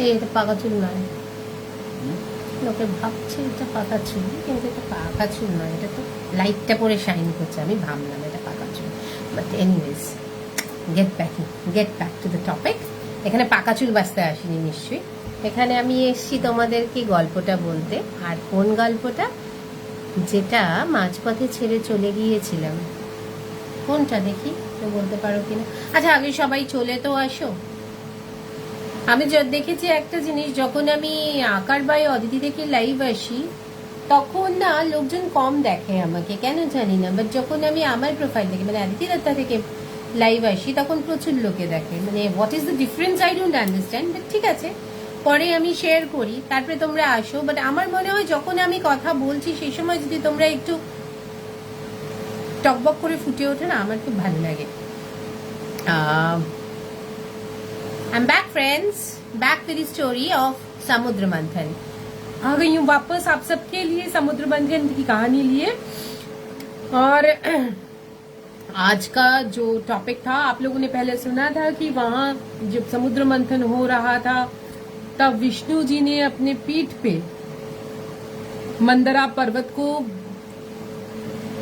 এই এটা পাকা চুল নয়, লোকে ভাবছে এটা পাকা চুল, কিন্তু এটা পাকা চুল নয়, এটা তো লাইটটা পরে শাইন করছে, আমি ভাবলাম এটা পাকা চুল। But anyways, get back to the topic. এখানে পাকা চুল বাঁচতে আসিনি নিশ্চয়ই, এখানে আমি এসছি তোমাদেরকে গল্পটা বলতে। আর কোন গল্পটা? যেটা মাঝপথে ছেড়ে চলে গিয়েছিলাম। কোনটা দেখি তো বলতে পারো কিনা? আচ্ছা, আগে সবাই চলে তো আসো। আমি দেখেছি একটা জিনিস, যখন আমি আকার বাই অদিতি থেকে লাইভ আসি তখন না লোকজন কম দেখে আমাকে, কেন জানি না। বাট যখন আমি আমার প্রোফাইল থেকে মানে অদিতি দত্তা থেকে লাইভ আসি তখন প্রচুর লোকে দেখে। মানে what is the difference I don't understand. But ঠিক আছে, পরে আমি শেয়ার করি, তারপরে তোমরা আসো। বাট আমার মনে হয় যখন আমি কথা বলছি সেই সময় যদি তোমরা একটু টকবক করে ফুটে ওঠে না, আমার খুব ভালো লাগে। I'm back friends, back with the story of समुद्र मंथन। आ गई हूँ वापस आप सबके लिए समुद्र मंथन की कहानी लिए। और आज का जो टॉपिक था, आप लोगों ने पहले सुना था कि वहां जब समुद्र मंथन हो रहा था तब विष्णु जी ने अपने पीठ पे मंदरा पर्वत को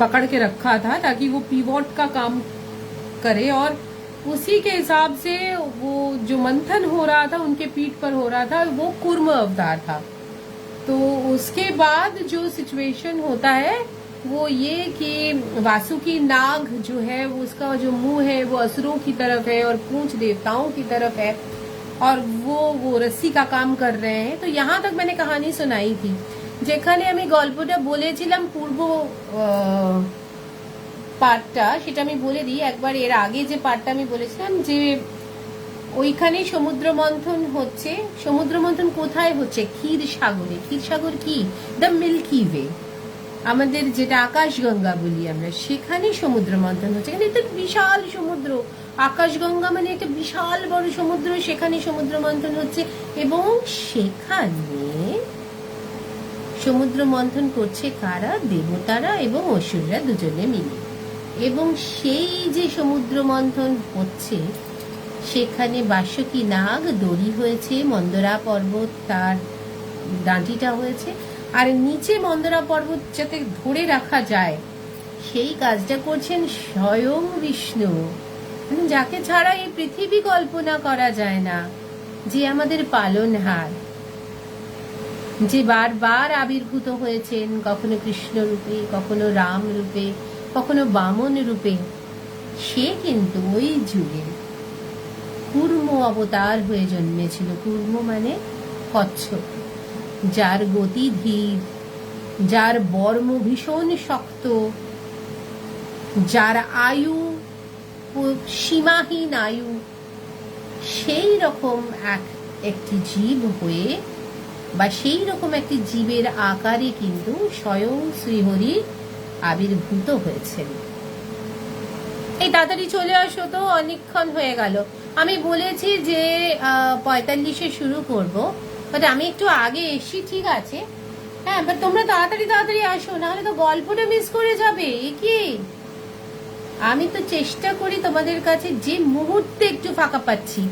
पकड़ के रखा था ताकि वो पीवॉट का काम करे, और उसी के हिसाब से वो जो मंथन हो रहा था उनके पीठ पर हो रहा था, वो कूर्म अवतार था। तो उसके बाद जो सिचुएशन होता है वो ये कि वासुकी नाग जो है वो उसका जो मुंह है वो असुरों की तरफ है और पूंछ देवताओं की तरफ है, और वो रस्सी का काम कर रहे हैं। तो यहाँ तक मैंने कहानी सुनाई थी, যেখানে আমি গল্পটা বলেছিলাম পূর্ব পার্টটা, সেটা আমি বলে দিই একবার। এর আগে যে পার্টটা আমি বলেছিলাম যে ওইখানে সমুদ্র মন্থন হচ্ছে। সমুদ্র মন্থন কোথায় হচ্ছে? ক্ষীর সাগরে। ক্ষীর সাগর কি? দ্য মিল্কি ওয়ে, আমাদের যেটা আকাশগঙ্গা বলি আমরা, সেখানে সমুদ্র মন্থন হচ্ছে। এখানে একটা বিশাল সমুদ্র, আকাশগঙ্গা মানে একটা বিশাল বড় সমুদ্র, সেখানে সমুদ্র মন্থন হচ্ছে। এবং সেখানে সমুদ্র মন্থন করছে কারা? দেবতারা এবং অসুররা দুজনে মিলে। এবং সেই যে সমুদ্র মন্থন হচ্ছে সেখানে বাসুকী নাগ দড়ি হয়েছে, মন্দরা পর্বত তার ডাঁটিটা হয়েছে, আর নিচে মন্দরা পর্বত যাতে ধরে রাখা যায় সেই কাজটা করছেন স্বয়ং বিষ্ণু, যাকে ছাড়া এই পৃথিবী কল্পনা করা যায় না, যে আমাদের পালনহার, যে বারবার আবির্ভূত হয়েছেন, কখনো কৃষ্ণ রূপে, কখনো রাম রূপে, কখনো বামন রূপে। সে কিন্তু ওই যুগে কূর্ম অবতার হয়ে জন্মেছিল। কূর্ম মানে কচ্ছপ, যার গতি ধীর, যার বর্ম ভীষণ শক্ত, যার আয়ু সীমাহীন আয়ু, সেই রকম একটি জীব হয়ে বা সেই রকম একটি জীবের আকারে কিন্তু স্বয়ং শ্রীহরি আবির্ভূত হয়েছেন। এই তাড়াতাড়ি চলে আসো তো, অনেকক্ষণ হয়ে গেল। আমি বলেছি যে 45-এ শুরু করব, বাট আমি একটু আগে এসছি, ঠিক আছে? হ্যাঁ, বাট তোমরা তাড়াতাড়ি আসো, নাহলে তো গল্পটা মিস করে যাবে। কি আমি তো চেষ্টা করি তোমাদের কাছে যে মুহূর্তে একটু ফাঁকা পাচ্ছি,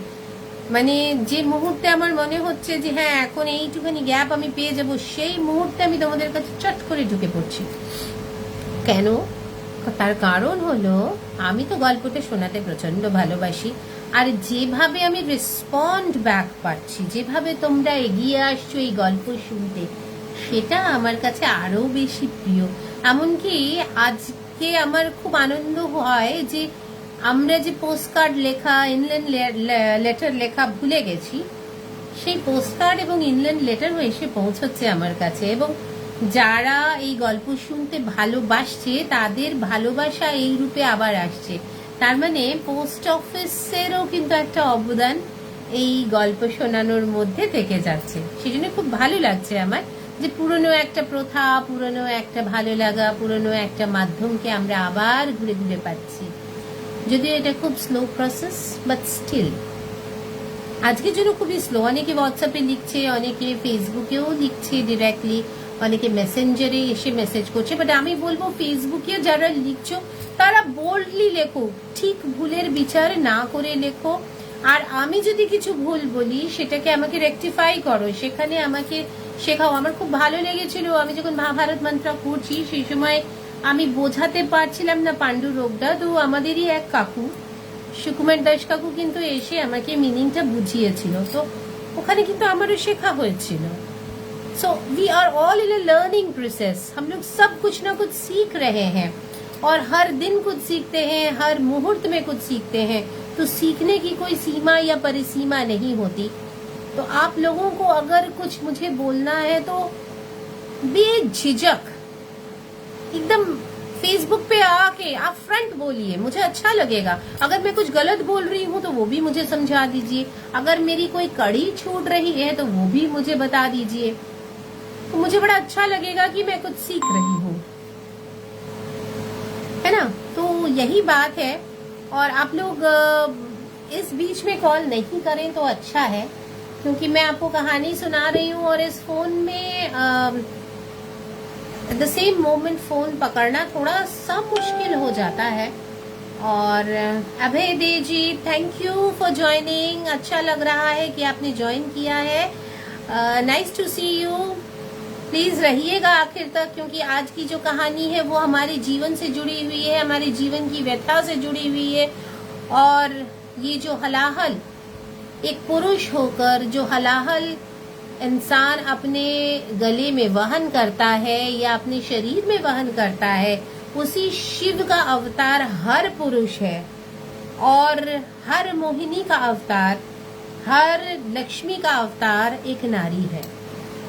মানে যে মুহূর্তে আমার মনে হচ্ছে যে হ্যাঁ এখন এইটুখানি গ্যাপ আমি পেয়ে যাব, সেই মুহূর্তে আমি তোমাদের কাছে চট করে ঢুকে পড়ছি। কেন? তার কারণ হলো আমি তো গল্পটা শোনাতে প্রচন্ড ভালোবাসি, আর যেভাবে আমি রেসপন্ড ব্যাক পাচ্ছি, যেভাবে তোমরা এগিয়ে আসছো এই গল্প শুনতে, সেটা আমার কাছে আরো বেশি প্রিয়। এমনকি আজকে আমার খুব আনন্দ হয় যে আমরা যে পোস্টকার্ড লেখা, ইনল্যান্ড লেটার লেখা ভুলে গেছি, সেই পোস্টকার্ড এবং ইনল্যান্ড লেটারও এসে পৌঁছচ্ছে আমার কাছে। এবং যারা এই গল্প শুনতে ভালোবাসছে তাদের ভালোবাসা এই রূপে আবার আসছে। তার মানে পোস্ট অফিসেরও কিন্তু একটা অবদান এই গল্প শোনানোর মধ্যে থেকে যাচ্ছে। সেজন্য খুব ভালো লাগছে আমার যে পুরনো একটা প্রথা, পুরনো একটা ভালো লাগা, পুরনো একটা মাধ্যমকে আমরা আবার ঘুরে ঘুরে পাচ্ছি। যদিও এটা খুব স্লো প্রসেস, বাট স্টিল আজকের জন্য খুবই স্লো। অনেকে হোয়াটসঅ্যাপে লিখছে, অনেকে ফেসবুকেও লিখছে ডিরেক্টলি, অনেকে মেসেঞ্জারে এসে মেসেজ করছে। বাট আমি বলবো ফেসবুকে যারা লিখছো তারা বোল্ডলি লেখো, ঠিক ভুলের বিচার না করে লেখো। আর আমি যদি কিছু ভুল বলি সেটাকে আমাকে রেকটিফাই করো, সেখানে আমাকে শেখাও। আমার খুব ভালো লেগেছিল আমি যখন মহাভারত মন্ত্র পড়ছি, সেই সময় আমি বোঝাতে পারছিলাম না পাণ্ডুরোগটা, তো আমাদেরই এক কাকু সুকুমার দাস কাকু কিন্তু এসে আমাকে মিনিংটা বুঝিয়েছিল, তো ওখানে কিন্তু আমারও শেখা হয়েছিল। So we are all in a learning process, हम लोग सब कुछ ना कुछ सीख रहे हैं और हर दिन कुछ सीखते हैं, हर मुहूर्त में कुछ सीखते हैं। तो सीखने की कोई सीमा या परिसीमा नहीं होती। तो आप लोगों को अगर कुछ मुझे बोलना है तो बेझिझक एकदम फेसबुक पे आके आप फ्रंट बोलिए, मुझे अच्छा लगेगा। अगर मैं कुछ गलत बोल रही हूँ तो वो भी मुझे समझा दीजिए, अगर मेरी कोई कड़ी छूट रही है तो वो भी मुझे बता दीजिए, तो मुझे बड़ा अच्छा लगेगा कि मैं कुछ सीख रही हूँ, है ना। तो यही बात है। और आप लोग इस बीच में कॉल नहीं करें तो अच्छा है, क्योंकि मैं आपको कहानी सुना रही हूँ और इस फोन में at the same moment phone पकड़ना थोड़ा सा मुश्किल हो जाता है। और Abhay Dey ji, thank you for joining. अच्छा लग रहा है कि आपने ज्वाइन किया है। Nice to see you. Please रहिएगा आखिर तक, क्योंकि आज की जो कहानी है वो हमारे जीवन से जुड़ी हुई है, हमारे जीवन की व्यथा से जुड़ी हुई है। और ये जो हलाहल एक पुरुष होकर जो हलाहल इंसान अपने गले में वहन करता है या अपने शरीर में वहन करता है, उसी शिव का अवतार हर पुरुष है और हर मोहिनी का अवतार, हर लक्ष्मी का अवतार एक नारी है।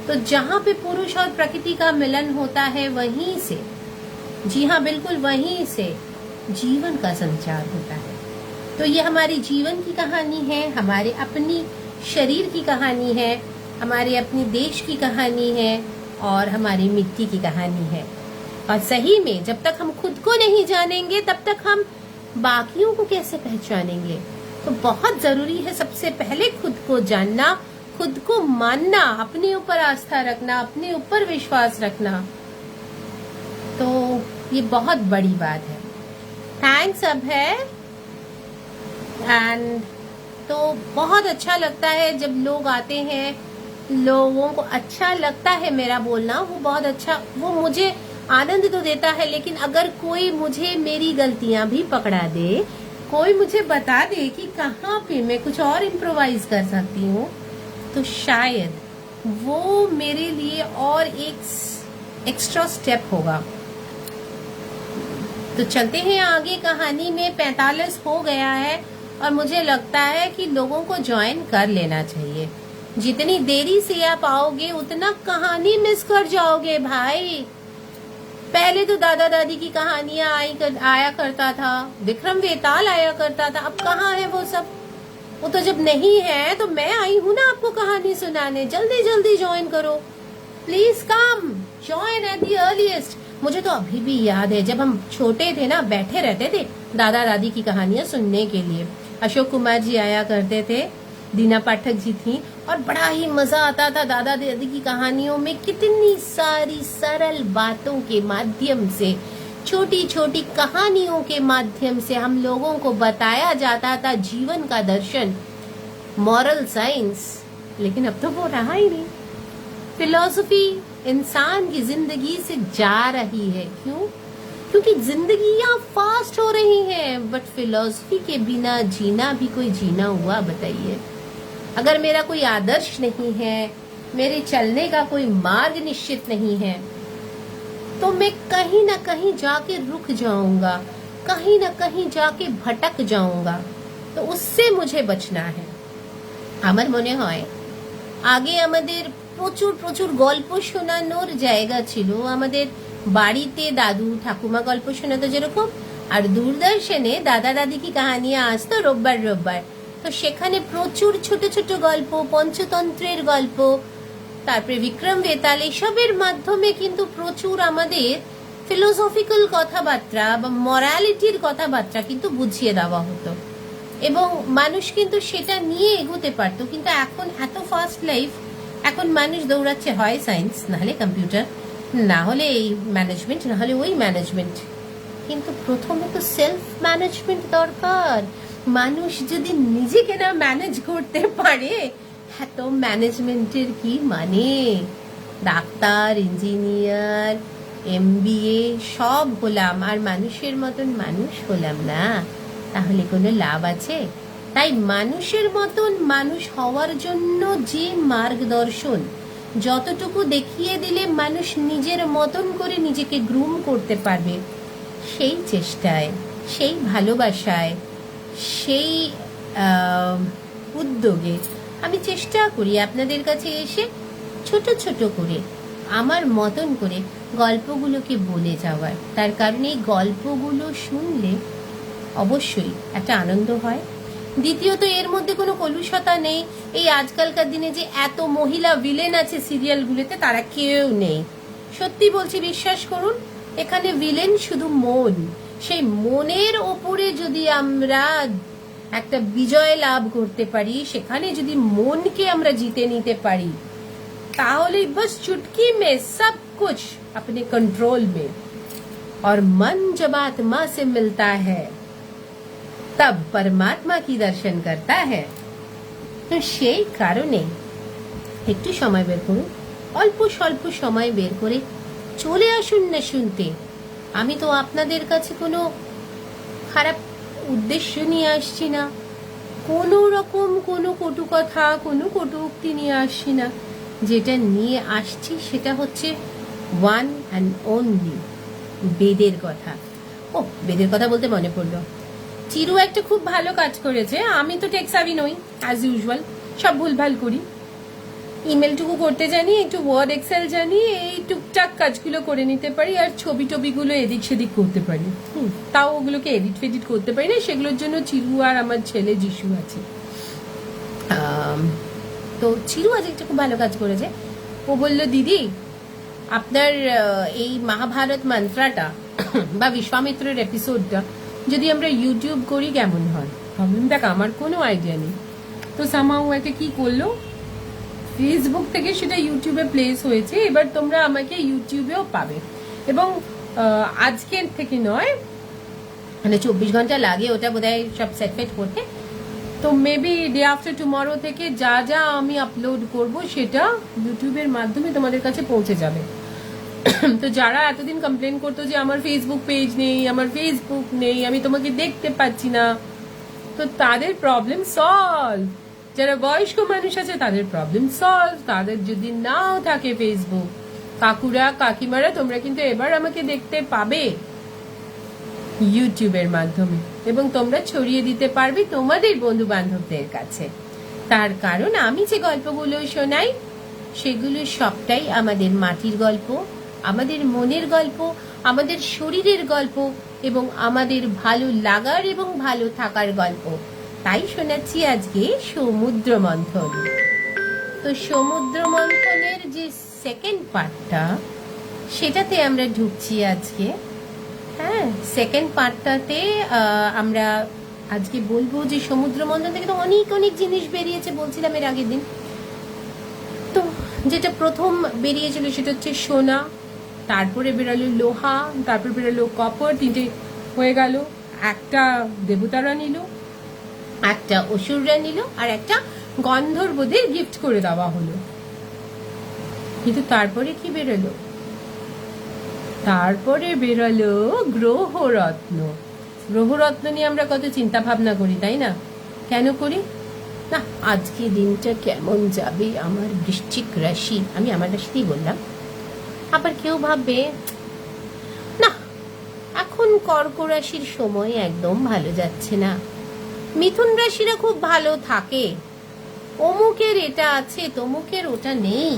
तो जहाँ पे पुरुष और प्रकृति का मिलन होता है वहीं से, जी हाँ बिल्कुल वहीं से जीवन का संचार होता है। तो ये हमारी जीवन की कहानी है, हमारे अपनी शरीर की कहानी है, हमारे अपने देश की कहानी है और हमारी मिट्टी की कहानी है। और सही में जब तक हम खुद को नहीं जानेंगे तब तक हम बाकियों को कैसे पहचानेंगे। तो बहुत जरूरी है सबसे पहले खुद को जानना, खुद को मानना, अपने ऊपर आस्था रखना, अपने ऊपर विश्वास रखना। तो ये बहुत बड़ी बात है। Thanks Abhay. एंड तो बहुत अच्छा लगता है जब लोग आते हैं, लोगों को अच्छा लगता है मेरा बोलना, वो बहुत अच्छा, वो मुझे आनंद तो देता है। लेकिन अगर कोई मुझे मेरी गलतियां भी पकड़ा दे, कोई मुझे बता दे कि कहाँ पे मैं कुछ और इम्प्रोवाइज कर सकती हूँ, तो शायद वो मेरे लिए और एक एक्स्ट्रा स्टेप होगा। तो चलते हैं आगे। कहानी में 45 हो गया है और मुझे लगता है कि लोगों को ज्वाइन कर लेना चाहिए। जितनी देरी से आप आओगे उतना कहानी मिस कर जाओगे भाई। पहले तो दादा दादी की कहानियां आया करता था, विक्रम वेताल आया करता था, अब कहाँ है वो सब? वो तो जब नहीं है तो मैं आई हूँ ना आपको कहानी सुनाने। जल्दी जल्दी ज्वाइन करो, please come join at the earliest. मुझे तो अभी भी याद है जब हम छोटे थे ना, बैठे रहते थे दादा दादी की कहानियां सुनने के लिए। अशोक कुमार जी आया करते थे, दीना पाठक जी थी, और बड़ा ही मजा आता था दादा दादी की कहानियों में। कितनी सारी सरल बातों के माध्यम से, छोटी छोटी कहानियों के माध्यम से हम लोगों को बताया जाता था जीवन का दर्शन, मॉरल साइंस। लेकिन अब तो वो रहा ही नहीं। फिलॉसफी इंसान की जिंदगी से जा रही है। क्यों? क्योंकि जिंदगियां फास्ट हो रही हैं, बट फिलॉसफी के बिना जीना भी कोई जीना हुआ? बताइए। अगर मेरा कोई आदर्श नहीं है, मेरे चलने का कोई मार्ग निश्चित नहीं है, तो मैं कहीं ना कहीं जाके रुक जाऊंगा, कहीं ना कहीं जाके भटक जाऊंगा। तो उससे मुझे बचना है। আমার মনে হয় আগে আমাদের প্রচুর প্রচুর গল্প শোনানোর জায়গা ছিল। আমাদের বাড়িতে দাদু ঠাকুমা গল্প শোনাতো যেরকম, আর দূরদর্শনে দাদা দাদি কি কাহানিয়া আসতো রোববার রোববার। তো সেখানে প্রচুর ছোট ছোট গল্প, পঞ্চতন্ত্রের গল্প, তারপরে বিক্রম বেতাল, এসবের মাধ্যমে কিন্তু প্রচুর আমাদের ফিলোসফিক্যাল কথাবার্তা বা মরালিটির কথাবার্তা কিন্তু বুঝিয়ে দেওয়া হতো এবং মানুষ কিন্তু সেটা নিয়ে এগোতে পারতো। কিন্তু এখন এত ফাস্ট লাইফ, এখন মানুষ দৌড়াচ্ছে হয় সায়েন্স, না হলে কম্পিউটার, না হলে এই ম্যানেজমেন্ট, না হলে ওই ম্যানেজমেন্ট। কিন্তু প্রথমে তো সেলফ ম্যানেজমেন্ট দরকার। মানুষ যদি নিজেকে না ম্যানেজ করতে পারে, হ্যাঁ তো ম্যানেজমেন্টের কি মানে? ডাক্তার, ইঞ্জিনিয়ার, MBA সব হলাম, আর মানুষের মতন মানুষ হলাম না, তাহলে কোনো লাভ আছে? তাই মানুষের মতন মানুষ হওয়ার জন্য যে মার্গদর্শন যতটুকু দেখিয়ে দিলে মানুষ নিজের মতন করে নিজেকে গ্রুম করতে পারবে, সেই চেষ্টায়, সেই ভালোবাসায়, সেই উদ্যোগে আমি চেষ্টা করি আপনাদের কাছে এসে ছোট ছোট করে আমার মতন করে গল্পগুলোকে বলে যাওয়ার। তার কারণ এই গল্পগুলো শুনলে অবশ্যই একটা আনন্দ হয়। দ্বিতীয়ত, এর মধ্যে কোনো কলুষতা নেই। এই আজকালকার দিনে যে এত মহিলা ভিলেন আছে সিরিয়ালগুলোতে, তারা কেউ নেই। সত্যি বলছি, বিশ্বাস করুন, এখানে ভিলেন শুধু মন। সেই মনের ওপরে যদি আমরা একটা বিজয় লাভ করতে পারি, সেখানে যদি মনকে আমরা জিতে নিতে পারি, তাহলে बस चुटकी में सब कुछ अपने कंट्रोल में। और मन जब आत्मा से मिलता है तब परमात्मा की दर्शन करता है। তো সেই কারণে একটু সময় বের করুন, অল্প স্বল্প সময় বের করে চলে আসুন না শুনতে। আমি তো আপনাদের কাছে কোনো খারাপ উদ্দেশ্য নিয়ে আসছি না, কোনো রকম কোনো কটু কথা, কোনো কটূক্তি নিয়ে আসছি না। যেটা নিয়ে আসছি সেটা হচ্ছে ওয়ান অ্যান্ড অনলি বেদের কথা। ও, বেদের কথা বলতে মনে পড়লো, চিরু একটা খুব ভালো কাজ করেছে। আমি তো টেক সাভি নই, অ্যাজ ইউজুয়াল সব ভুলভাল করি। ইমেলটুকু করতে জানি, একটু ওয়ার্ড এক্সেল জানি, এই টুকটাক কাজগুলো করে নিতে পারি, আর ছবি টবিগুলো এদিক সেদিক করতে পারি। তাও ওগুলোকে এডিট ফেডিট করতে পারি না, সেগুলোর জন্য চিরু আর আমার ছেলে যিশু আছে। তো চিরু আজ একটা খুব ভালো কাজ করেছে। ও বলল, দিদি আপনার এই মহাভারত মন্ত্রটা বা বিশ্বামিত্রের এপিসোডটা যদি আমরা ইউটিউব করি কেমন হয়? ভাবলাম, দেখ আমার কোনো আইডিয়া নেই। তো সামাও একটা কি করলো, ফেসবুক থেকে সেটা ইউটিউবে প্লেস হয়েছে। এবার তোমরা আমাকে ইউটিউবেও পাবে, এবং আজকের থেকে নয়, মানে 24 ঘন্টা লাগে ওটা বোধহয় সব সেট ফেট করতে। তো মেবি ডে আফটার টুমরো থেকে যা যা আমি আপলোড করব সেটা ইউটিউবের মাধ্যমে তোমাদের কাছে পৌঁছে যাবে। তো যারা এতদিন কমপ্লেন করতো যে আমার ফেসবুক পেজ নেই, আমার ফেসবুক নেই, আমি তোমাকে দেখতে পাচ্ছি না, তো তাদের প্রবলেম সলভ। যারা বয়স্ক মানুষ আছে তাদের প্রবলেম সলভ। তাদের যদি নাও থাকে ফেসবুক, কাকুরা কাকিমারা, তোমরা কিন্তু এবার আমাকে দেখতে পাবে ইউটিউবের মাধ্যমে, এবং তোমরা ছড়িয়ে দিতে পারবে তোমাদের বন্ধু বান্ধবদের কাছে। তার কারণ আমি যে গল্পগুলো শোনাই সেগুলো সবটাই আমাদের মাটির গল্প, আমাদের মনের গল্প, আমাদের শরীরের গল্প, এবং আমাদের ভালো লাগার এবং ভালো থাকার গল্প। তাই শোনাচ্ছি আজকে সমুদ্র মন্থন। তো সমুদ্র মন্থনের যে সেকেন্ড পার্টটা, সেটাতে আমরা ঢুকছি আজকে। হ্যাঁ, সেকেন্ড পার্টটাতে আমরা আজকে বলবো যে সমুদ্র মন্থন থেকে তো অনেক অনেক জিনিস বেরিয়েছে, বলছিলাম এর আগের দিন। তো যেটা প্রথম বেরিয়েছিল সেটা হচ্ছে সোনা, তারপরে বেরালো লোহা, তারপরে বেরালো কপার, তিনটে হয়ে গেল। একটা দেবতারা নিল, একটা অসুররা নিল, আর একটা গন্ধর্বদের গিফট করে দেওয়া হলো। কিন্তু তারপরে কি বেরোলো? তারপরে বেরোলো গ্রহরত্ন। গ্রহরত্ন নিয়ে আমরা কত চিন্তা ভাবনা করি, তাই না? কেন করি না? আজকে দিনটা কেমন যাবে আমার বৃশ্চিক রাশি, আমি আমার রাশিতেই বললাম। আবার কেউ ভাববে না, এখন কর্ক রাশির সময় একদম ভালো যাচ্ছে না, মিথুন রাশিরা খুব ভালো থাকে, অমুকের এটা আছে, তমুকের ওটা নেই।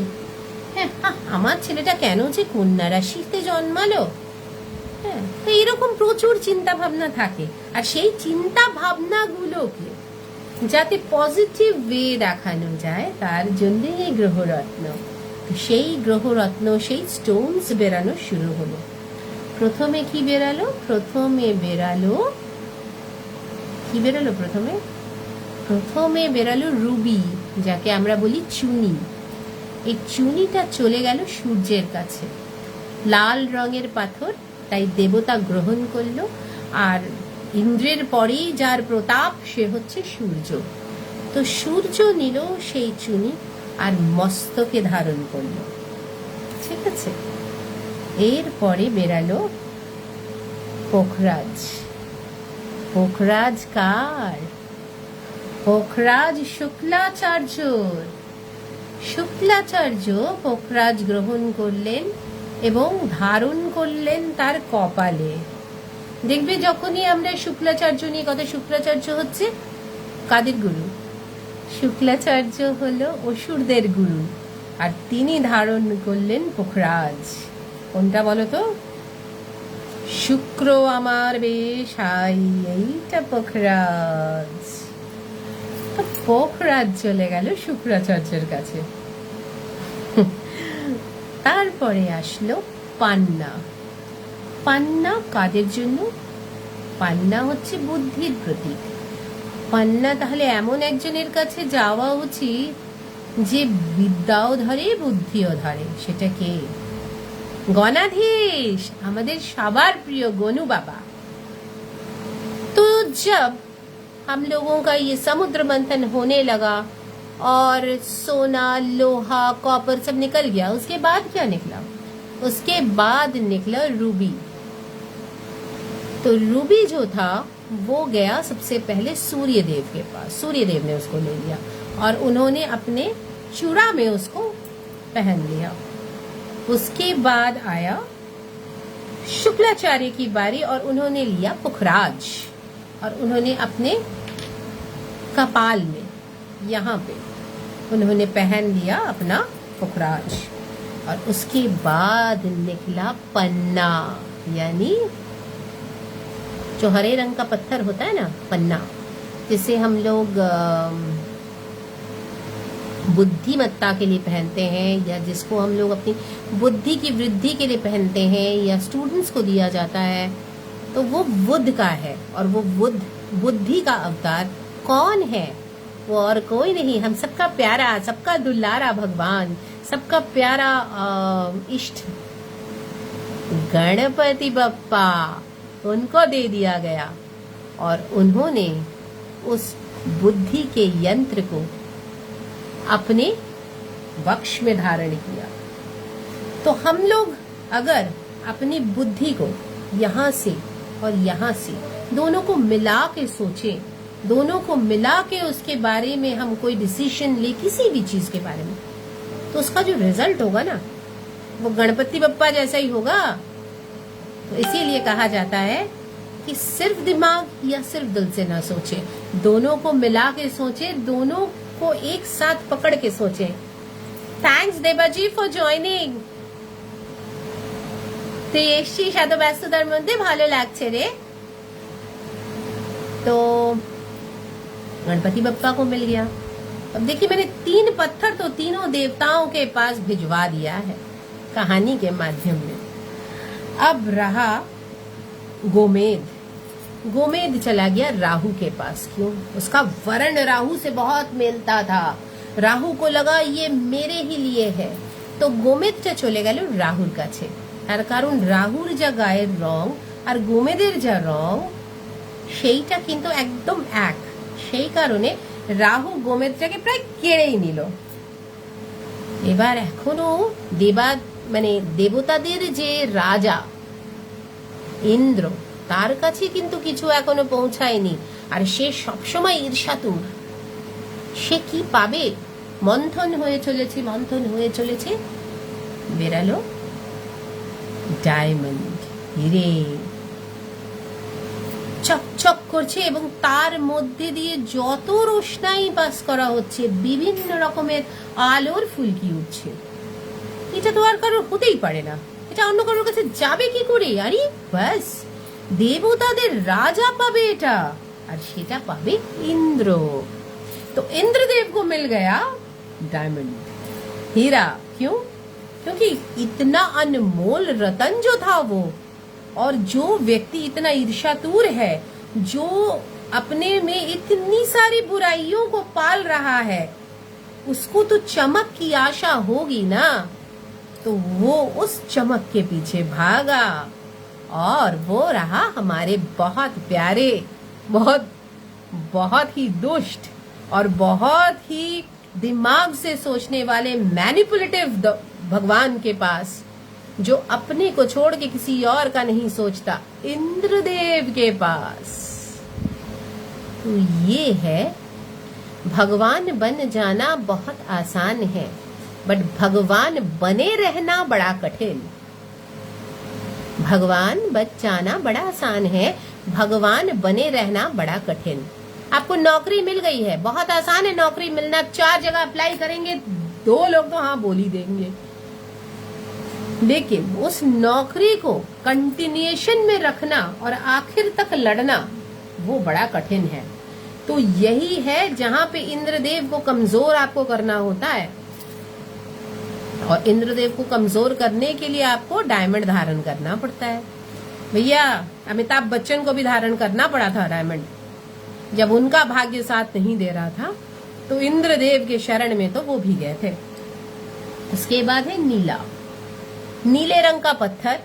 হ্যাঁ, আমার ছেলেটা কেন যে কন্যা রাশিতে জন্মালো? হ্যাঁ, তো এরকম প্রচুর চিন্তা ভাবনা থাকে। আর সেই চিন্তা ভাবনাগুলোকে যাতে পজিটিভ ওয়ে দেখানো যায়, তার জন্যই এই গ্রহরত্ন। সেই গ্রহরত্ন, সেই স্টোনস বেরানো শুরু হলো। প্রথমে কি বেরালো? প্রথমে বেরালো রুবি, যাকে আমরা বলি চুনি। এই চুনিটা চলে গেল সূর্যের কাছে, লাল রঙের পাথর, তাই দেবতা গ্রহণ করলো। আর ইন্দ্রের পরেই যার প্রতাপ সে হচ্ছে সূর্য। তো সূর্য নিল সেই চুনি আর মস্তকে ধারণ করলো, ঠিক আছে। এরপরে বেরালো পোখরাজ। পোখরাজ কার? পোখরাজ শুক্লাচার্যর। শুক্লাচার্য পোখরাজ গ্রহণ করলেন এবং ধারণ করলেন তার কপালে। দেখবে যখনই আমরা শুক্লাচার্য নিয়ে কথা, শুক্লাচার্য হচ্ছে কাদের গুরু? শুক্লাচার্য হলো অসুরদের গুরু, আর তিনি ধারণ করলেন পোখরাজ। কোনটা বলো তো? শুক্র আমার বেশ আই, এইটা পোখরাজ। তো পোখরাজ চলে গেল শুক্রাচার্যের কাছে। তারপরে আসলো পান্না। পান্না কাদের জন্য? পান্না হচ্ছে বুদ্ধির প্রতীক। পান্না তাহলে এমন একজনের কাছে যাওয়া উচিত যে বিদ্যাও ধরে বুদ্ধিও ধরে। সেটা কে? गणाधीश, আমাদের সবার প্রিয় গনু বাবা। तो जब हम लोगों का ये समुद्र मंथन होने लगा और सोना, लोहा, कॉपर सब निकल गया, उसके बाद क्या निकला? उसके बाद निकला रूबी। तो रूबी जो था वो गया सबसे पहले सूर्य देव के पास। सूर्य देव ने उसको ले लिया और उन्होंने अपने चूड़ा में उसको पहन लिया। उसके बाद आया शुक्लाचार्य की बारी और उन्होंने लिया पुखराज और उन्होंने अपने कपाल में यहाँ पे उन्होंने पहन लिया अपना पुखराज। और उसके बाद निकला पन्ना, यानी जो हरे रंग का पत्थर होता है ना, पन्ना, जिसे हम लोग बुद्धिमत्ता के लिए पहनते हैं, या जिसको हम लोग अपनी बुद्धि की वृद्धि के लिए पहनते हैं, या स्टूडेंट्स को दिया जाता है, तो वो बुद्ध का है। और वो बुद्धि का अवतार कौन है? वो और कोई नहीं, हम सबका प्यारा, सबका दुलारा भगवान, सबका प्यारा इष्ट गणपति बप्पा, उनको दे दिया गया। और उन्होंने उस बुद्धि के यंत्र को अपने वक्ष में धारण किया। तो हम लोग अगर अपनी बुद्धि को यहाँ से और यहाँ से दोनों को मिला के सोचें, दोनों को मिला के उसके बारे में हम कोई डिसीजन ले किसी भी चीज के बारे में, तो उसका जो रिजल्ट होगा ना, वो गणपति बप्पा जैसा ही होगा। तो इसीलिए कहा जाता है कि सिर्फ दिमाग या सिर्फ दिल से ना सोचे, दोनों को मिला के सोचे, दोनों को एक साथ पकड़ के सोचे। Thanks Debaji for joining. তো এসছি সাথে ব্যস্ততার মধ্যে, ভালো লাগছে রে। तो गणपति बप्पा को मिल गया। अब देखिए, मैंने 3 पत्थर तो तीनों देवताओं के पास भिजवा दिया है कहानी के माध्यम में। अब रहा गोमेद। गोमेद चला गया राहु के पास। क्यों? उसका वर्ण राहु से बहुत मिलता था। राहु को लगा ये मेरे ही लिए है, तो গোমেদটা চলে গেল রাহুর কাছে। তার কারণ রাহুর যা গায়ের রং আর গোমেদের যা রং সেইটা কিন্তু একদম এক। সেই কারণে রাহু গোমেদটাকে প্রায় কেড়েই নিল। এবার এখনো দেবতাদের যে রাজা ইন্দ্র, তার কাছে কিন্তু কিছু এখনো পৌঁছায়নি। আর সে সবসময় ঈর্ষাতুর। সে কি পাবে? মন্থন হয়ে চলেছে, মন্থন হয়ে চলেছে, বেরালো ডায়মন্ড, হিরে চকচক করছে এবং তার মধ্যে দিয়ে যত রোশনাই পাস করা হচ্ছে, বিভিন্ন রকমের আলোর ফুলকি উঠছে। এটা তো আর কারোর হতেই পারে না, এটা অন্য কারোর কাছে যাবে কি করে? আরে বাস, দেবতাদের রাজা পাবে এটা, আর সেটা পাবে इंद्र। तो इंद्रदेव को मिल गया डायमंड, हीरा। क्यों? क्योंकि इतना अनमोल रतन जो था वो, और जो व्यक्ति इतना ईर्ष्यातुर है, जो अपने में इतनी सारी बुराइयों को पाल रहा है, उसको तो चमक की आशा होगी ना, तो वो उस चमक के पीछे भागा। और वो रहा हमारे बहुत प्यारे, बहुत बहुत ही दुष्ट और बहुत ही दिमाग से सोचने वाले मैनिपुलेटिव भगवान के पास, जो अपने को छोड़ के किसी और का नहीं सोचता, इंद्रदेव के पास। तो ये है, भगवान बन जाना बहुत आसान है, बट भगवान बने रहना बड़ा कठिन। भगवान बन जाना बड़ा आसान है, भगवान बने रहना बड़ा कठिन। आपको नौकरी मिल गई है, बहुत आसान है नौकरी मिलना, 4 जगह अप्लाई करेंगे, 2 लोग तो हाँ बोल ही देंगे, लेकिन उस नौकरी को कंटिन्यूएशन में रखना और आखिर तक लड़ना, वो बड़ा कठिन है। तो यही है जहां पे इंद्रदेव को कमजोर आपको करना होता है, और इंद्रदेव को कमजोर करने के लिए आपको डायमंड धारण करना पड़ता है। भैया अमिताभ बच्चन को भी धारण करना पड़ा था डायमंड, जब उनका भाग्य साथ नहीं दे रहा था, तो इंद्रदेव के शरण में तो वो भी गए थे। उसके बाद है नीला, नीले रंग का पत्थर।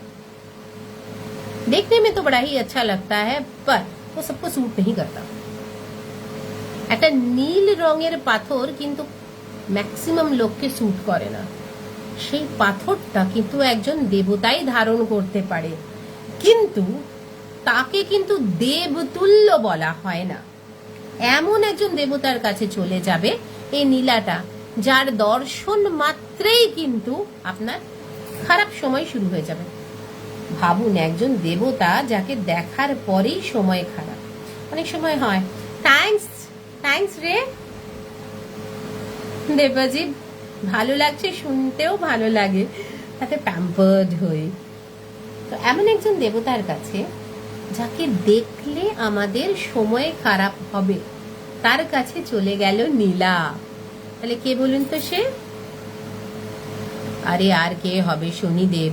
देखने में तो बड़ा ही अच्छा लगता है, पर वो सबको सूट नहीं करता। একটা নীল রঙের পাথর কিন্তু ম্যাক্সিমাম লোককে স্যুট করে না। সেই পাথরটা কিন্তু একজন দেবতাই ধারণ করতে পারে, কিন্তু তাকে কিন্তু দেবতুল্য বলা হয় না। এমন একজন দেবতার কাছে চলে যাবে এই নীলাটা, যার দর্শন মাত্রেই কিন্তু আপনার খারাপ সময় শুরু হয়ে যাবে। ভাবুন, একজন দেবতা যাকে দেখার পরেই সময় খারাপ। অনেক সময় হয় থ্যাঙ্কস থ্যাঙ্কস রে দেবাজি, ভালো লাগছে, শুনতেও ভালো লাগে, তাতে প্যাম্পার্ড হই। তো এমন একজন দেবতার কাছে যাকে দেখলে আমাদের সময় খারাপ হবে, তার কাছে চলে গেল নীলা। তাহলে কে বলুন তো সে? अरे यार के हबे शनिदेव।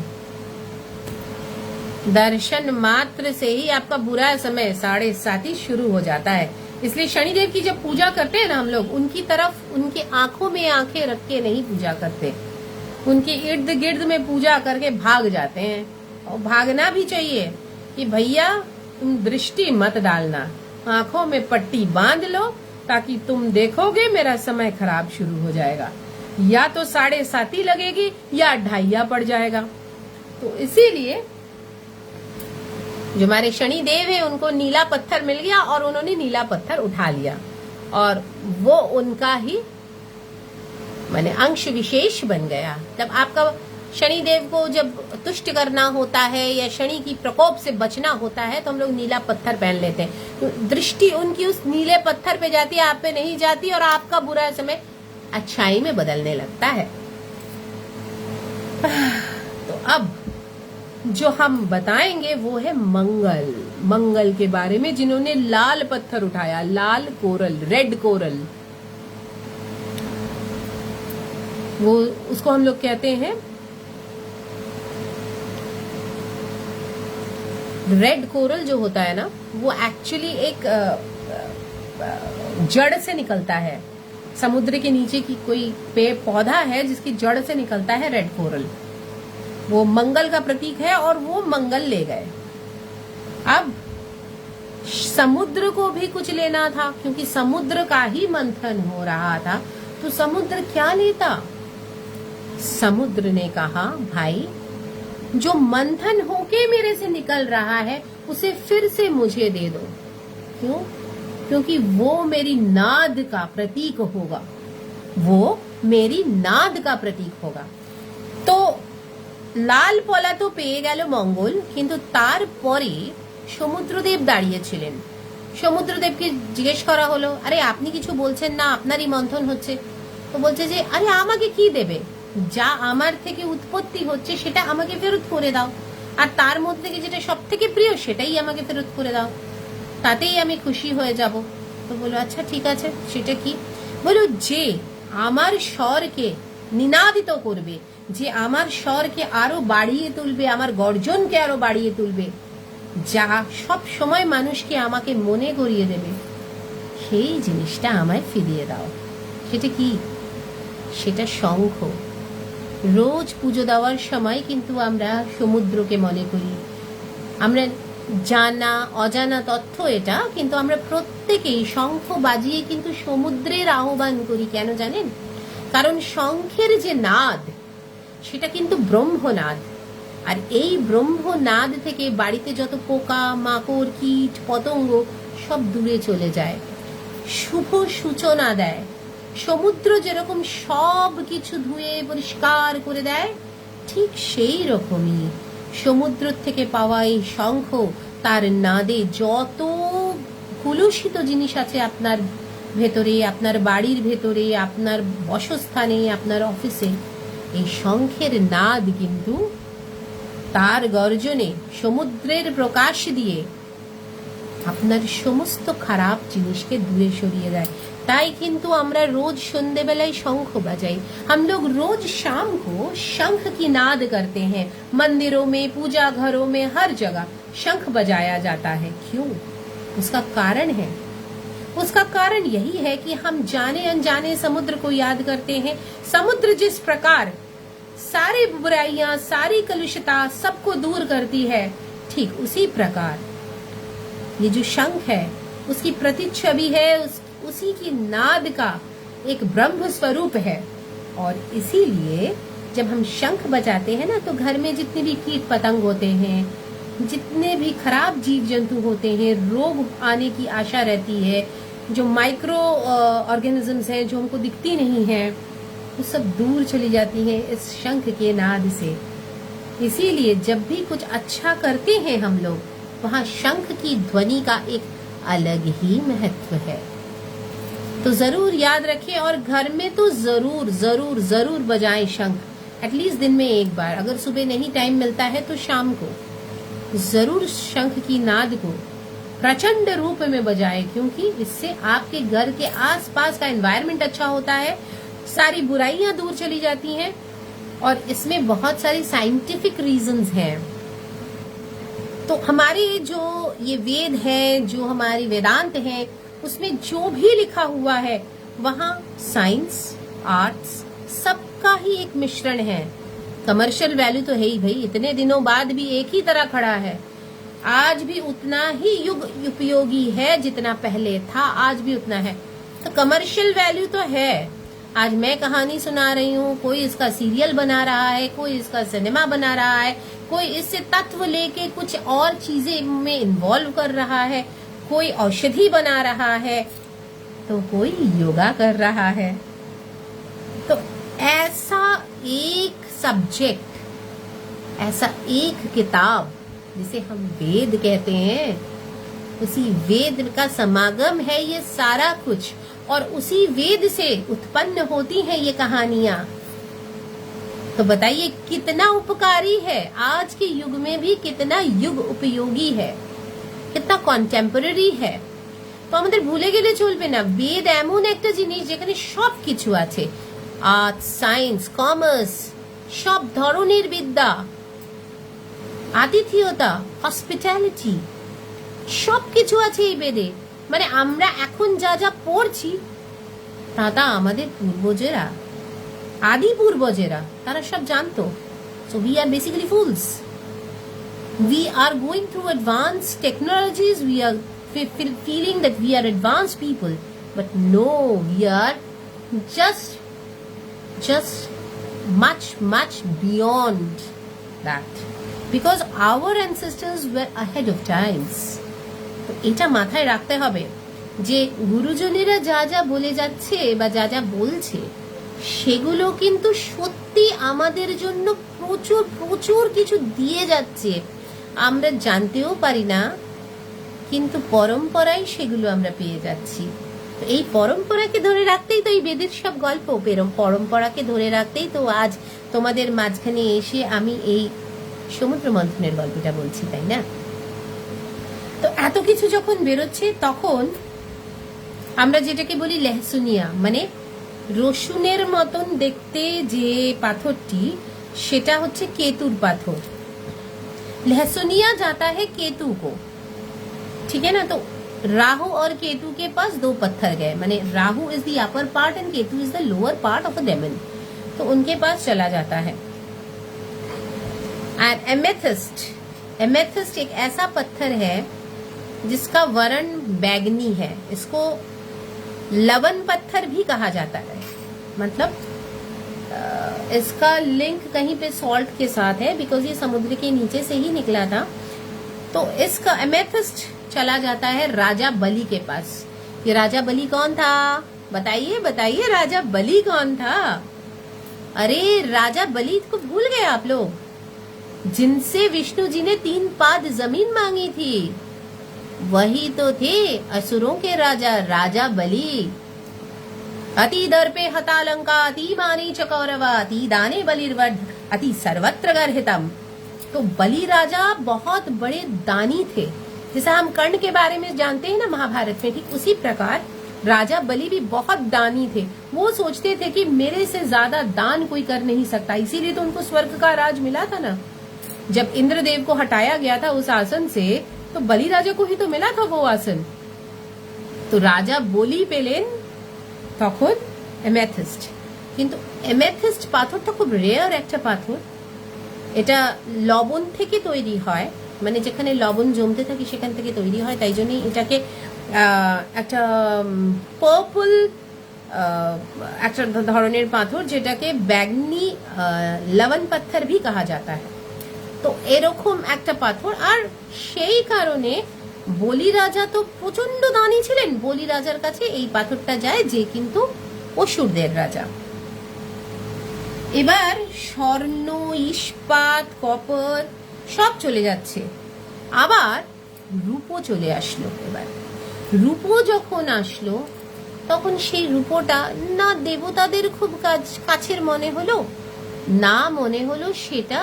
दर्शन मात्र से ही आपका बुरा समय 7:30 शुरू हो जाता है। इसलिए शनिदेव की जब पूजा करते हैं ना हम लोग, उनकी तरफ उनके आंखों में आंखें रख के नहीं पूजा करते, उनके इर्द गिर्द में पूजा करके भाग जाते हैं। और भागना भी चाहिए कि भैया तुम दृष्टि मत डालना, आंखों में पट्टी बांध लो, ताकि तुम देखोगे मेरा समय खराब शुरू हो जाएगा, या तो 7:30 लगेगी या 2:30 पड़ जाएगा। तो इसीलिए जो हमारे शनि देव है, उनको नीला पत्थर मिल गया और उन्होंने नीला पत्थर उठा लिया, और वो उनका ही माने अंश विशेष बन गया। जब आपका शनि देव को जब तुष्ट करना होता है या शनि की प्रकोप से बचना होता है, तो हम लोग नीला पत्थर पहन लेते हैं। तो दृष्टि उनकी उस नीले पत्थर पे जाती है, आप पे नहीं जाती, और आपका बुरा समय अच्छाई में बदलने लगता है। तो अब जो हम बताएंगे वो है मंगल। मंगल के बारे में, जिन्होंने लाल पत्थर उठाया, लाल कोरल, रेड कोरल, वो उसको हम लोग कहते हैं रेड कोरल। जो होता है ना, वो एक्चुअली एक जड़ से निकलता है, समुद्र के नीचे की कोई पेड़ पौधा है जिसकी जड़ से निकलता है रेड कोरल। वो मंगल का प्रतीक है, और वो मंगल ले गए। अब समुद्र को भी कुछ लेना था, क्योंकि समुद्र का ही मंथन हो रहा था, तो समुद्र क्या लेता? समुद्र ने कहा, भाई जो मंथन होके मेरे से निकल रहा है उसे फिर से मुझे दे दो। क्यों? क्योंकि वो मेरी नाद का प्रतीक होगा, वो मेरी नाद का प्रतीक होगा। तो লাল পলা তো পেয়ে গেল মঙ্গল, কিন্তু তারপরে সমুদ্রদেব দাঁড়িয়েছিলেন। সমুদ্রদেবকে জিজ্ঞেস করা হলো, আরে আপনি কিছু বলছেন না, আপনারই মন্থন হচ্ছে। তো বলছে যে আরে আমাকে কি দেবে, যা আমার থেকে উৎপত্তি হচ্ছে সেটা আমাকে ফেরত করে দাও, আর তার মধ্যে থেকে যেটা সব থেকে প্রিয় সেটাই আমাকে ফেরত করে দাও, তাতেই আমি খুশি হয়ে যাব। তো বলো আচ্ছা ঠিক আছে, সেটা কি? বলো যে আমার স্বরকে নিনাদিত করবে, যে আমার স্বরকে আরো বাড়িয়ে তুলবে, আমার গর্জনকে আরো বাড়িয়ে তুলবে, যা সব সময় মানুষকে আমাকে মনে করিয়ে দেবে, সেই জিনিসটা আমায় ফিরিয়ে দাও। সেটা কি? সেটা শঙ্খ। রোজ পুজো দেওয়ার সময় কিন্তু আমরা সমুদ্রকে মনে করি, আমরা জানা অজানা তথ্য এটা, কিন্তু আমরা প্রত্যেকেই শঙ্খ বাজিয়ে কিন্তু সমুদ্রের আহ্বান করি। কেন জানেন? কারণ শঙ্খের যে নাদ সেটা কিন্তু ব্রহ্মনাদ, আর এই ব্রহ্মনাদ থেকে বাড়িতে যত পোকা মাকড় কীট পতঙ্গ সব দূরে চলে যায়, শুভ সূচনা দেয়। সমুদ্র যেরকম সব কিছু ধুয়ে পরিষ্কার করে দেয়, ঠিক সেই রকমই সমুদ্র থেকে পাওয়া এই শঙ্খ, তার নাদে যত কলুষিত জিনিস আছে আপনার ভেতরে, আপনার বাড়ির ভেতরে, আপনার বসস্থানে, আপনার অফিসে, এই শঙ্খের নাদ কিন্তু তার গর্জনে সমুদ্রের প্রকাশ দিয়ে আপনার সমস্ত খারাপ জিনিসকে দূরে সরিয়ে দেয়। তাই কিন্তু আমরা रोज সন্ধ্যেবেলায় শঙ্খ বাজাই। हम लोग रोज शाम को शंख की नाद करते हैं। मंदिरों में, पूजा घरों में, हर जगह शंख बजाया जाता है। क्यों? उसका कारण है, उसका कारण यही है कि हम जाने अनजाने समुद्र को याद करते हैं। समुद्र जिस प्रकार सारी बुराइयां, सारी कलुषता सबको दूर करती है, ठीक उसी प्रकार ये जो शंख है उसकी प्रतिच्छवि है, उसी की नाद का एक ब्रह्म स्वरूप है। और इसीलिए जब हम शंख बजाते हैं ना, तो घर में जितने भी कीट पतंग होते हैं, जितने भी खराब जीव जंतु होते हैं, रोग आने की आशा रहती है, जो माइक्रो ऑर्गेनिजम्स हैं जो हमको दिखती नहीं है, वो सब दूर चली जाती हैं इस शंख के नाद से। इसीलिए जब भी कुछ अच्छा करते हैं हम लोग, वहाँ शंख की ध्वनि का एक अलग ही महत्व है। तो जरूर याद रखें, और घर में तो जरूर जरूर जरूर बजाएं शंख। एटलीस्ट दिन में एक बार, अगर सुबह नहीं टाइम मिलता है तो शाम को जरूर शंख की नाद को प्रचंड रूप में बजाएं, क्योंकि इससे आपके घर के आसपास का एनवायरनमेंट अच्छा होता है, सारी बुराइयां दूर चली जाती हैं। और इसमें बहुत सारी साइंटिफिक रीजंस हैं। तो हमारे जो ये वेद है, जो हमारी वेदांत है, उसमें जो भी लिखा हुआ है वहाँ साइंस, आर्ट्स सबका ही एक मिश्रण है। कमर्शियल वैल्यू तो है ही भाई, इतने दिनों बाद भी एक ही तरह खड़ा है, आज भी उतना ही युग उपयोगी है जितना पहले था, आज भी उतना है। तो कमर्शियल वैल्यू तो है। आज मैं कहानी सुना रही हूँ, कोई इसका सीरियल बना रहा है, कोई इसका सिनेमा बना रहा है, कोई इससे तत्व लेके कुछ और चीजें में इन्वॉल्व कर रहा है, कोई औषधि बना रहा है, तो कोई योगा कर रहा है। तो ऐसा एक सब्जेक्ट, ऐसा एक किताब जिसे हम वेद कहते हैं, उसी वेद का समागम है ये सारा कुछ, और उसी वेद से उत्पन्न होती हैं ये कहानियां। तो बताइए कितना उपकारी है, आज के युग में भी कितना युग उपयोगी है, कितना কন্টেম্পোরারি है। তো আমাদের ভুলে গেলে চলবে না, বেদ এমন একটা জিনিস যেখানে সব কিছু আছে, আর্ট, সায়েন্স, কমার্স, সব ধরনের বিদ্যা, আতিথেয়তা, হসপিটালিটি, সব কিছু আছে এই বেদে। মানে আমরা এখন যা যা পড়ছি তা আমাদের পূর্বজেরা, আদি পূর্বজেরা, তারা সব জানতো। So we are basically fools. We are going through advanced technologies, we are feeling that we are advanced people, but no, we are just much beyond that, because our ancestors were ahead of times. তো এটা মাথায় রাখতে হবে যে গুরুজনেরা যা যা বলে যাচ্ছে বা যা যা বলছে, সেগুলো কিন্তু সত্যি আমাদের জন্য প্রচুর প্রচুর কিছু দিয়ে যাচ্ছে, আমরা জানতেও পারি না, কিন্তু পরম্পরায় সেগুলো আমরা পেয়ে যাচ্ছি। তো এই পরম্পরাকে ধরে রাখতেই তো এই বেদের সব গল্প, পরম্পরাকে ধরে রাখতেই তো আজ তোমাদের মাঝখানে এসে আমি এই সমুদ্র মন্থনের গল্পটা বলছি, তাই না? তো এত কিছু যখন বেরোচ্ছে, তখন আমরা যেটাকে বলি লেহসুনিয়া, মানে রসুনের মতন দেখতে যে পাথরটি, সেটা হচ্ছে केतुर पाथर। लहसुनिया जाता है केतु को, ठीक है ना। तो राहु और केतु के पास दो पत्थर गए, माने Rahu is the upper part and Ketu is the lower part of a demon, तो उनके पास चला जाता है। एंड एमेथिस्ट एमेथिस्ट एक ऐसा पत्थर है जिसका वर्ण बैगनी है। इसको लवण पत्थर भी कहा जाता है। मतलब इसका लिंक कहीं पे सॉल्ट के साथ है, बिकॉज ये समुद्र के नीचे से ही निकला था। तो इसका एमेथिस्ट चला जाता है राजा बलि के पास। ये राजा बलि कौन था? बताइए बताइए, राजा बलि कौन था? अरे राजा बलि को भूल गए आप लोग, जिनसे विष्णु जी ने 3 पाद जमीन मांगी थी। वही तो थे असुरों के राजा, राजा बलि। अति दर्पे हतालंका अति मानी चकौरवा अति दाने बलिर्वध अति सर्वत्र गर्हितम। तो बलि राजा बहुत बड़े दानी थे। जैसा हम कर्ण के बारे में जानते हैं ना महाभारत में, ठीक उसी प्रकार राजा बलि भी बहुत दानी थे। वो सोचते थे कि मेरे से ज्यादा दान कोई कर नहीं सकता, इसीलिए तो उनको स्वर्ग का राज मिला था ना। जब इंद्रदेव को हटाया गया था उस आसन से, तो बलि राजा को ही तो मिला था वो आसन। तो राजा বলি পেলেন তখন এমেথিস্ট। কিন্তু এমেথিস্ট পাথরটা খুব রেয়ার একটা পাথর। এটা লবণ থেকে তৈরি হয়, মানে যেখানে লবণ জমতে থাকে সেখান থেকে তৈরি হয়। তাই জন্যই এটাকে একটা পার্পল একটা ধরনের পাথর, যেটাকে बैगनी लवण पत्थर भी कहा जाता है। তো এরকম একটা পাথর। আর সেই কারণে বলি রাজা তো প্রচন্ড দানি ছিলেন। বলি রাজার কাছে এই পাথরটা যায়, যে কিন্তু অসুরদের রাজা। এবার স্বর্ণ, ইস্পাত, কপার সব চলে যাচ্ছে, আবার রূপো চলে আসলো। এবার রূপো যখন আসলো, তখন সেই রূপোটা না দেবতাদের খুব কাছের মনে হলো, না মনে হলো সেটা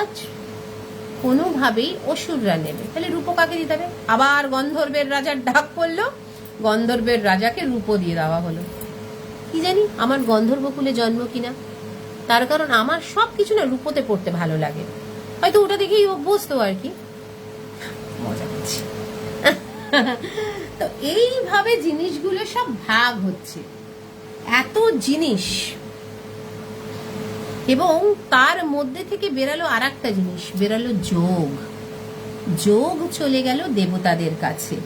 কোনোভাবেই অসুররা নেবে। তাহলে রূপো কাকে দিতে হবে? আবার গন্ধর্বের রাজার ডাক পড়লো, গন্ধর্বের রাজাকে রূপো দিয়ে দেওয়া হলো। কি জানি আমার গন্ধর্বকুলে জন্ম কিনা, তার কারণ আমার সবকিছু না রূপোতে পড়তে ভালো লাগে, হয়তো ওটা দেখেই অভ্যস্ত আর কি। মজা করছি। তো এইভাবে জিনিসগুলো সব ভাগ হচ্ছে, এত জিনিস, এবং তার মধ্যে থেকে বেরালো আর একটা জিনিস, বেরালো যোগ। যোগ চলে গেল দেবতাদের কাছে।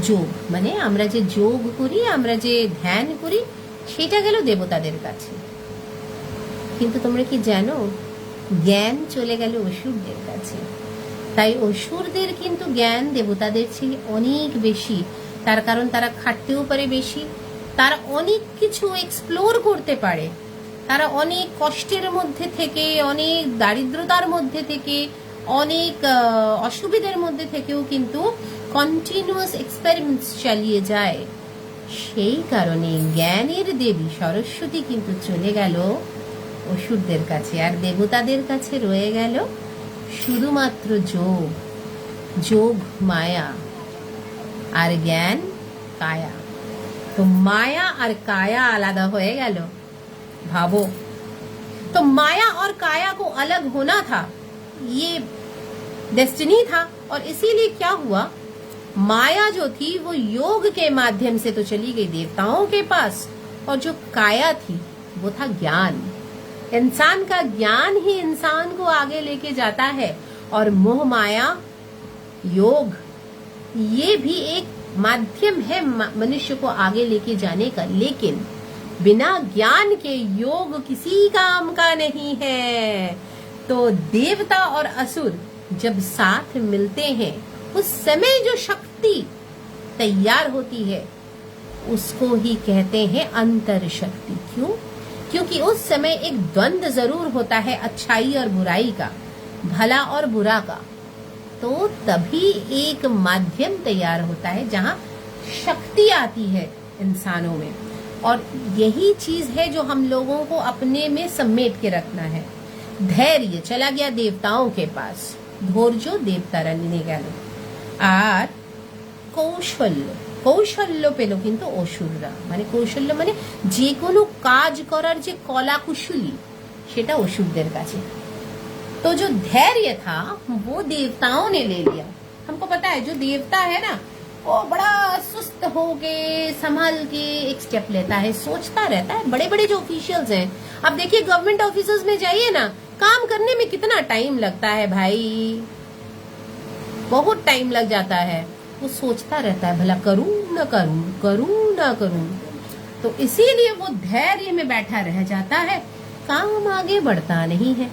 যোগ মানে আমরা যে যোগ করি, আমরা যে ধ্যান করি, সেটা গেল দেবতাদের কাছে। কিন্তু তোমরা কি জানো, জ্ঞান চলে গেল অসুরদের কাছে। তাই অসুরদের কিন্তু জ্ঞান দেবতাদের চেয়ে অনেক বেশি। তার কারণ তারা খাটতেও পারে বেশি, তারা অনেক কিছু এক্সপ্লোর করতে পারে, তারা অনেক কষ্টের মধ্যে থেকে, অনেক দারিদ্রতার মধ্যে থেকে, অনেক অসুবিধার মধ্যে থেকেও কিন্তু কন্টিনিউয়াস এক্সপেরিমেন্টস চালিয়ে যায়। সেই কারণে জ্ঞানের দেবী সরস্বতী কিন্তু চলে গেল অসুরদের কাছে, আর দেবতাদের কাছে রয়ে গেল শুধুমাত্র যোগ। যোগ মায়া আর জ্ঞান কায়া। তো মায়া আর কায়া আলাদা হয়ে গেল। भावो, तो माया और काया को अलग होना था, ये डेस्टिनी था। और इसीलिए क्या हुआ, माया जो थी वो योग के माध्यम से तो चली गई देवताओं के पास, और जो काया थी वो था ज्ञान। इंसान का ज्ञान ही इंसान को आगे लेके जाता है, और मोह माया योग ये भी एक माध्यम है मनुष्य को आगे लेके जाने का। लेकिन बिना ज्ञान के योग किसी काम का नहीं है। तो देवता और असुर जब साथ मिलते हैं, उस समय जो शक्ति तैयार होती है उसको ही कहते हैं अंतर शक्ति। क्यों? क्योंकि उस समय एक द्वंद्व जरूर होता है अच्छाई और बुराई का, भला और बुरा का। तो तभी एक माध्यम तैयार होता है जहां शक्ति आती है इंसानों में। और यही चीज है जो हम लोगों को अपने में समेट के रखना है। धैर्य चला गया देवताओं के पास, धैर्य देवतारा निये गेल, আর কৌশল্য, কৌশল্য পেল কিন্তু অসুররা। মানে কৌশল্য মানে যে কোনো কাজ করার যে কলা কুশলী, সেটা অসুরদের কাছে। तो जो धैर्य था वो देवताओं ने ले लिया। हमको पता है जो देवता है ना, वो बड़ा सुस्त होके संभल के एक स्टेप लेता है, सोचता रहता है। बड़े बड़े जो ऑफिशियल्स हैं, अब देखिए गवर्नमेंट ऑफिसर्स में जाइए ना, काम करने में कितना टाइम लगता है भाई। बहुत टाइम लग जाता है, वो सोचता रहता है भला करूं ना करूं, करूं ना करूं। तो इसीलिए वो धैर्य में बैठा रह जाता है, काम आगे बढ़ता नहीं है।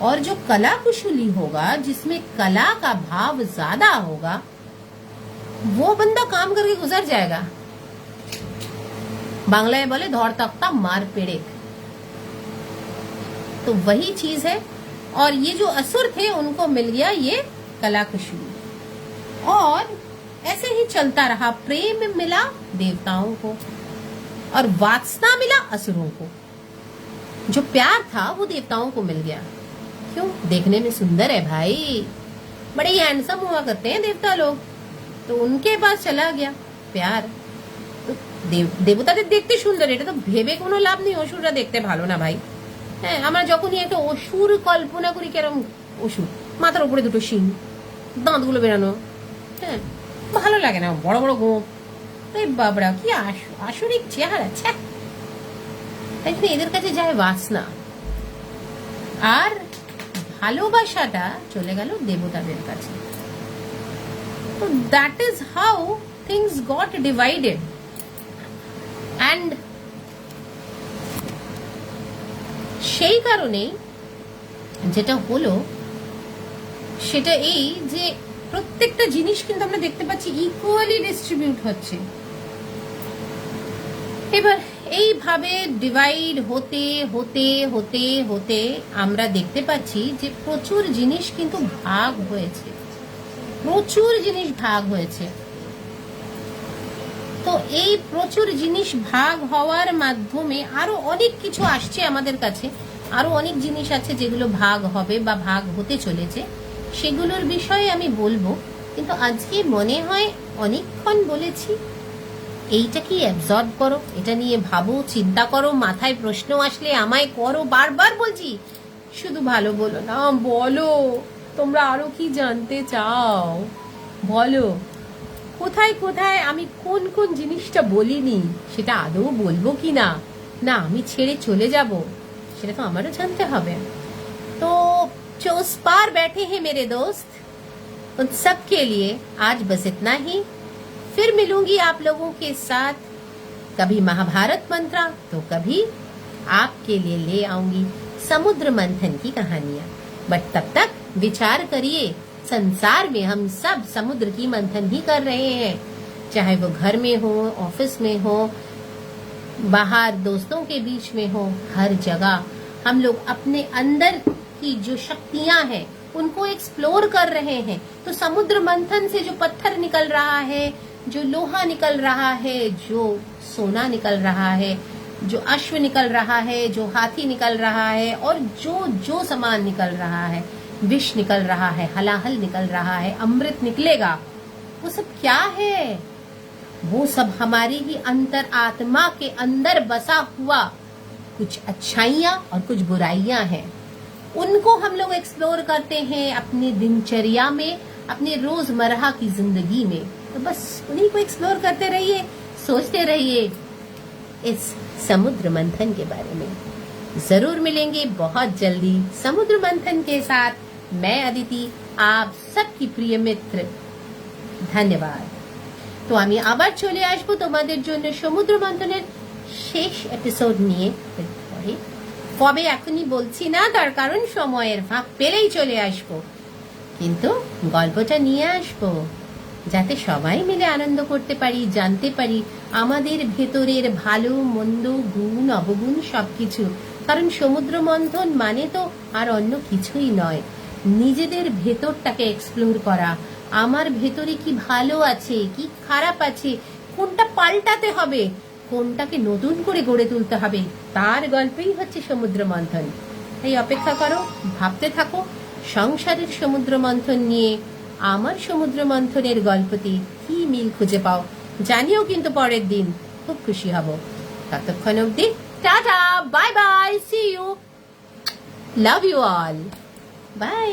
और जो कला कुशली होगा, जिसमें कला का भाव ज्यादा होगा, वो बंदा काम करके गुजर जाएगा। बांग्ला में बोले धौर तख्ता मार पेड़े। तो वही चीज है। और ये जो असुर थे उनको मिल गया ये कला कुशली, और ऐसे ही चलता रहा। प्रेम मिला देवताओं को और वात्सना मिला असुरों को। जो प्यार था वो देवताओं को मिल गया। क्यों? देखने में सुंदर है भाई, बड़े ही हैंडसम हुआ करते हैं देवता लोग, तो उनके पास चला गया प्यार। तो देवता देखते सुंदर, এটা তো ভেবে কোনো লাভ নেই অসুররা দেখতে ভালো না ভাই। হ্যাঁ, আমরা যখনই একটা অসুর কল্পনা করি, কেরম অসুর, মাথার উপরে দুটো শিং, দাঁতগুলো বেরানো, হ্যাঁ, ভালো লাগে না, বড় বড় গোপ, এই বাবরা কি আসরিক চেহারা। তাই এদের কাছে যায় বাসনা, আর ভালোবাসাটা চলে গেল দেবতাদের কাছে। তো that is how things goat divided. And সেই কারণেই যেটা হলো সেটা এই যে প্রত্যেকটা জিনিস কিন্তু আমরা দেখতে পাচ্ছি ইকুয়ালি ডিস্ট্রিবিউট হচ্ছে। এবার এইভাবে ডিভাইড হতে হতে হতে হতে আমরা দেখতে পাচ্ছি যে প্রচুর জিনিস কিন্তু ভাগ হয়েছে, প্রচুর জিনিস ভাগ হয়েছে। তো এই প্রচুর জিনিস ভাগ হওয়ার মাধ্যমে আরো অনেক কিছু আসছে আমাদের কাছে, আরো অনেক জিনিস আছে যেগুলো ভাগ হবে বা ভাগ হতে চলেছে, সেগুলোর বিষয়ে আমি বলবো। কিন্তু আজকে মনে হয় অনেকক্ষণ বলেছি। এইটা কি অ্যাবজর্ব করো, এটা নিয়ে ভাবো, চিন্তা করো, মাথায় প্রশ্ন আসলে আমায় করো। বারবার বলছি শুধু ভালো বলো না, বলো তোমরা আরো কি জানতে চাও, বলো কোথায় কোথায় আমি কোন কোন জিনিসটা বলিনি সেটা আদৌ বলবো কি না, না আমি ছেড়ে চলে যাব, সেটা তো আমারও জানতে হবে। तो जो उस पार बैठे हैं मेरे दोस्त, उन सब के लिए आज बस इतना ही। फिर मिलूंगी आप लोगों के साथ, कभी महाभारत मंत्रा तो कभी आपके लिए ले आऊंगी समुद्र मंथन की कहानियां। बट तब तक विचार करिए, संसार में हम सब समुद्र की मंथन ही कर रहे हैं, चाहे वो घर में हो, ऑफिस में हो, बाहर दोस्तों के बीच में हो, हर जगह हम लोग अपने अंदर की जो शक्तियां हैं उनको एक्सप्लोर कर रहे हैं। तो समुद्र मंथन से जो पत्थर निकल रहा है, जो लोहा निकल रहा है, जो सोना निकल रहा है, जो अश्व निकल रहा है, जो हाथी निकल रहा है, और जो जो सामान निकल रहा है, विष निकल रहा है, हलाहल निकल रहा है, अमृत निकलेगा, वो सब क्या है? वो सब हमारी ही अंतर आत्मा के अंदर बसा हुआ कुछ अच्छाइयां और कुछ बुराइयां हैं। उनको हम लोग एक्सप्लोर करते हैं अपनी दिनचर्या में, अपने रोजमर्रा की जिंदगी में। तो बस उन्हीं को एक्सप्लोर करते रहिए, सोचते रहिए इस समुद्र मंथन के बारे में। जरूर मिलेंगे बहुत जल्दी समुद्र मंथन के साथ। मैं अदिति, आप सबकी प्रिय मित्र। धन्यवाद। তো আমি আবার চলে আসবো তোমাদের জন্য সমুদ্র মন্থনের শেষ এপিসোড নিয়ে। কবে এখনই বলছি না, তার কারণ সময়ের ফাঁক পেলেই চলে আসবো, কিন্তু গল্পটা নিয়ে আসবো যাতে সবাই মিলে আনন্দ করতে পারি, জানতে পারি আমাদের ভেতরের ভালো মন্দ গুণ অবগুণ সবকিছু। কারণ সমুদ্র মন্থন মানে তো আর অন্য কিছুই নয়, নিজেদের ভেতরটাকে এক্সপ্লোর করা। আমার ভেতরে কি ভালো আছে, কি খারাপ আছে, কোনটা পাল্টাতে হবে, কোনটাকে নতুন করে গড়ে তুলতে হবে, তার গল্পই হচ্ছে সমুদ্র মন্থন। তাই অপেক্ষা করো, ভাবতে থাকো সংসারের সমুদ্র মন্থন নিয়ে আমার সমুদ্র মন্থনের গল্পটি কি মিল খুঁজে পাও। জানিও কিন্তু পরের দিন, খুব খুশি হব। ততক্ষণ অবধি tata, bye bye, see you, love you all, by.